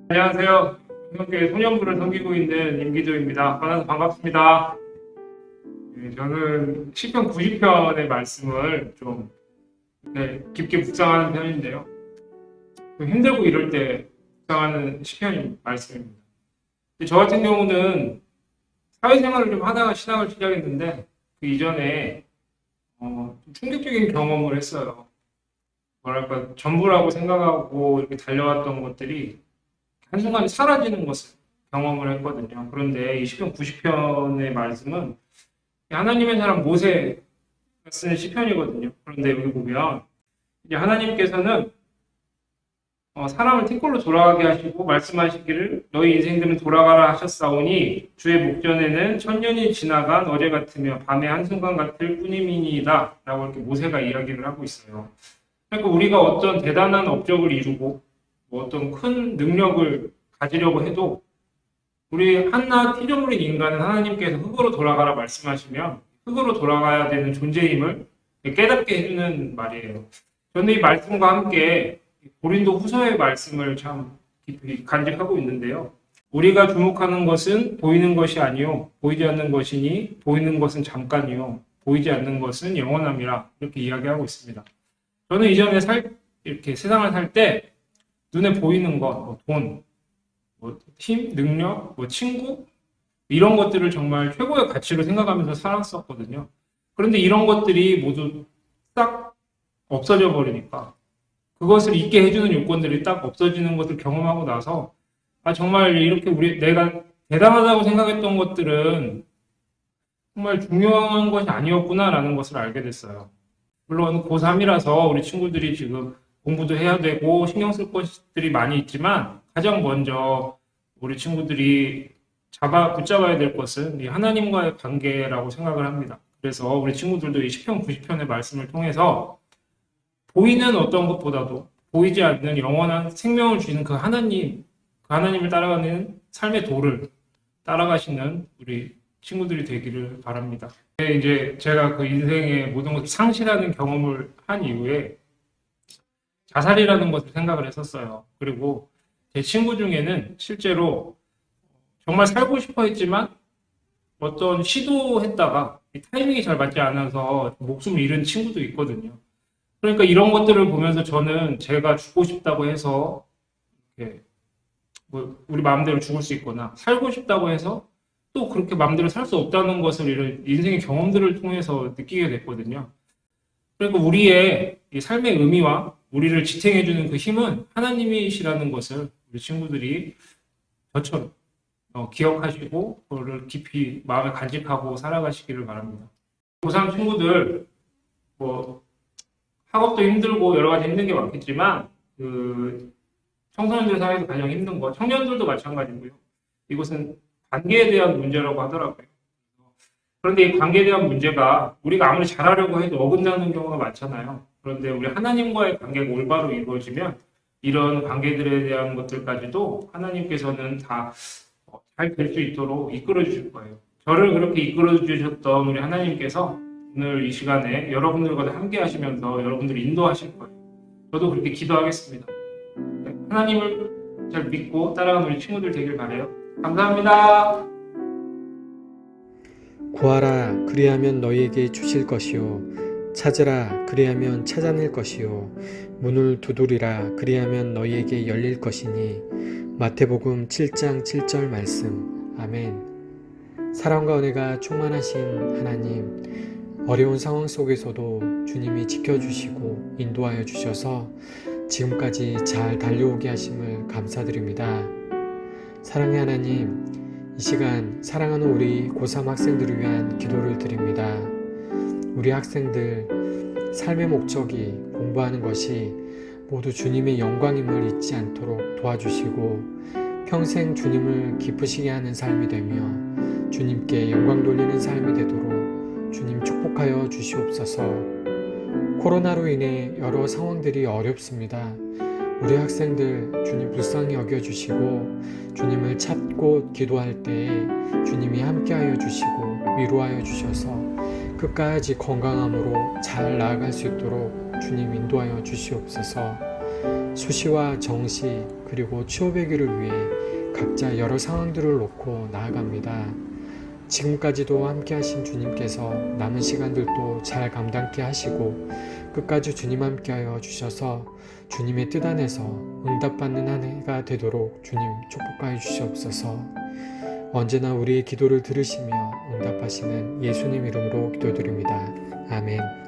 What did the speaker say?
안녕하세요. 성교회 소년부를 섬기고 있는 임기조입니다. 만나서 반갑습니다. 저는 시편 90편의 말씀을 좀 깊게 묵상하는 편인데요. 좀 힘들고 이럴 때 묵상하는 시편 말씀입니다. 저 같은 경우는 사회생활을 좀 하다가 신학을 시작했는데 그 이전에 좀 충격적인 경험을 했어요. 뭐랄까 전부라고 생각하고 이렇게 달려왔던 것들이 한순간에 사라지는 것을 경험을 했거든요. 그런데 이 시편 90편의 말씀은 하나님의 사람 모세가 쓴 시편이거든요. 그런데 여기 보면 이제 하나님께서는 사람을 티끌로 돌아가게 하시고 말씀하시기를 너희 인생들은 돌아가라 하셨사오니 주의 목전에는 천년이 지나간 어제 같으며 밤의 한순간 같을 뿐이니이다 라고 이렇게 모세가 이야기를 하고 있어요. 그러니까 우리가 어떤 대단한 업적을 이루고 뭐 어떤 큰 능력을 가지려고 해도 우리 한낱 피조물인 인간은 하나님께서 흙으로 돌아가라 말씀하시면 흙으로 돌아가야 되는 존재임을 깨닫게 해주는 말이에요. 저는 이 말씀과 함께 고린도 후서의 말씀을 참 깊이 간직하고 있는데요. 우리가 주목하는 것은 보이는 것이 아니요 보이지 않는 것이니 보이는 것은 잠깐이요 보이지 않는 것은 영원함이라 이렇게 이야기하고 있습니다. 저는 이전에 이렇게 세상을 살 때 눈에 보이는 것, 뭐 돈, 뭐 힘, 능력, 뭐 친구 이런 것들을 정말 최고의 가치로 생각하면서 살았었거든요. 그런데 이런 것들이 모두 딱 없어져 버리니까 그것을 잊게 해주는 요건들이 딱 없어지는 것을 경험하고 나서 정말 이렇게 내가 대단하다고 생각했던 것들은 정말 중요한 것이 아니었구나라는 것을 알게 됐어요. 물론 고3이라서 우리 친구들이 지금 공부도 해야 되고 신경 쓸 것들이 많이 있지만 가장 먼저 우리 친구들이 붙잡아야 될 것은 이 하나님과의 관계라고 생각을 합니다. 그래서 우리 친구들도 이 시편 90편의 말씀을 통해서 보이는 어떤 것보다도 보이지 않는 영원한 생명을 주시는 그 하나님을 따라가는 삶의 도를 따라가시는 우리 친구들이 되기를 바랍니다. 이제 제가 그 인생의 모든 것을 상실하는 경험을 한 이후에 자살이라는 것을 생각을 했었어요. 그리고 제 친구 중에는 실제로 정말 살고 싶어 했지만 어떤 시도했다가 타이밍이 잘 맞지 않아서 목숨을 잃은 친구도 있거든요. 그러니까 이런 것들을 보면서 저는 제가 죽고 싶다고 해서 뭐 우리 마음대로 죽을 수 있거나 살고 싶다고 해서 또 그렇게 마음대로 살 수 없다는 것을 이런 인생의 경험들을 통해서 느끼게 됐거든요. 그러니까 우리의 이 삶의 의미와 우리를 지탱해주는 그 힘은 하나님이시라는 것을 우리 친구들이 저처럼 기억하시고 그거를 깊이 마음에 간직하고 살아가시기를 바랍니다. 고3 친구들 뭐 학업도 힘들고 여러 가지 힘든 게 많겠지만 그 청소년들 사이에서 가장 힘든 거 청년들도 마찬가지고요. 이것은 관계에 대한 문제라고 하더라고요. 그런데 이 관계에 대한 문제가 우리가 아무리 잘하려고 해도 어긋나는 경우가 많잖아요. 그런데 우리 하나님과의 관계가 올바로 이루어지면 이런 관계들에 대한 것들까지도 하나님께서는 다 잘 될 수 있도록 이끌어 주실 거예요. 저를 그렇게 이끌어 주셨던 우리 하나님께서 오늘 이 시간에 여러분들과 함께 하시면서 여러분들을 인도하실 거예요. 저도 그렇게 기도하겠습니다. 하나님을 잘 믿고 따라가는 우리 친구들 되길 바라요. 감사합니다. 구하라 그리하면 너희에게 주실 것이요 찾으라 그리하면 찾아낼 것이요 문을 두드리라 그리하면 너희에게 열릴 것이니 마태복음 7장 7절 말씀. 아멘. 사랑과 은혜가 충만하신 하나님, 어려운 상황 속에서도 주님이 지켜주시고 인도하여 주셔서 지금까지 잘 달려오게 하심을 감사드립니다. 사랑의 하나님, 이 시간 사랑하는 우리 고3 학생들을 위한 기도를 드립니다. 우리 학생들 삶의 목적이 공부하는 것이 모두 주님의 영광임을 잊지 않도록 도와주시고 평생 주님을 기쁘시게 하는 삶이 되며 주님께 영광 돌리는 삶이 되도록 주님 축복하여 주시옵소서. 코로나로 인해 여러 상황들이 어렵습니다. 우리 학생들 주님 불쌍히 여겨주시고 주님을 찾고 기도할 때에 주님이 함께하여 주시고 위로하여 주셔서 끝까지 건강함으로 잘 나아갈 수 있도록 주님 인도하여 주시옵소서. 수시와 정시 그리고 취업의 길을 위해 각자 여러 상황들을 놓고 나아갑니다. 지금까지도 함께 하신 주님께서 남은 시간들도 잘 감당케 하시고 끝까지 주님 함께하여 주셔서 주님의 뜻 안에서 응답받는 한 해가 되도록 주님 축복하여 주시옵소서. 언제나 우리의 기도를 들으시며 응답하시는 예수님 이름으로 기도드립니다. 아멘.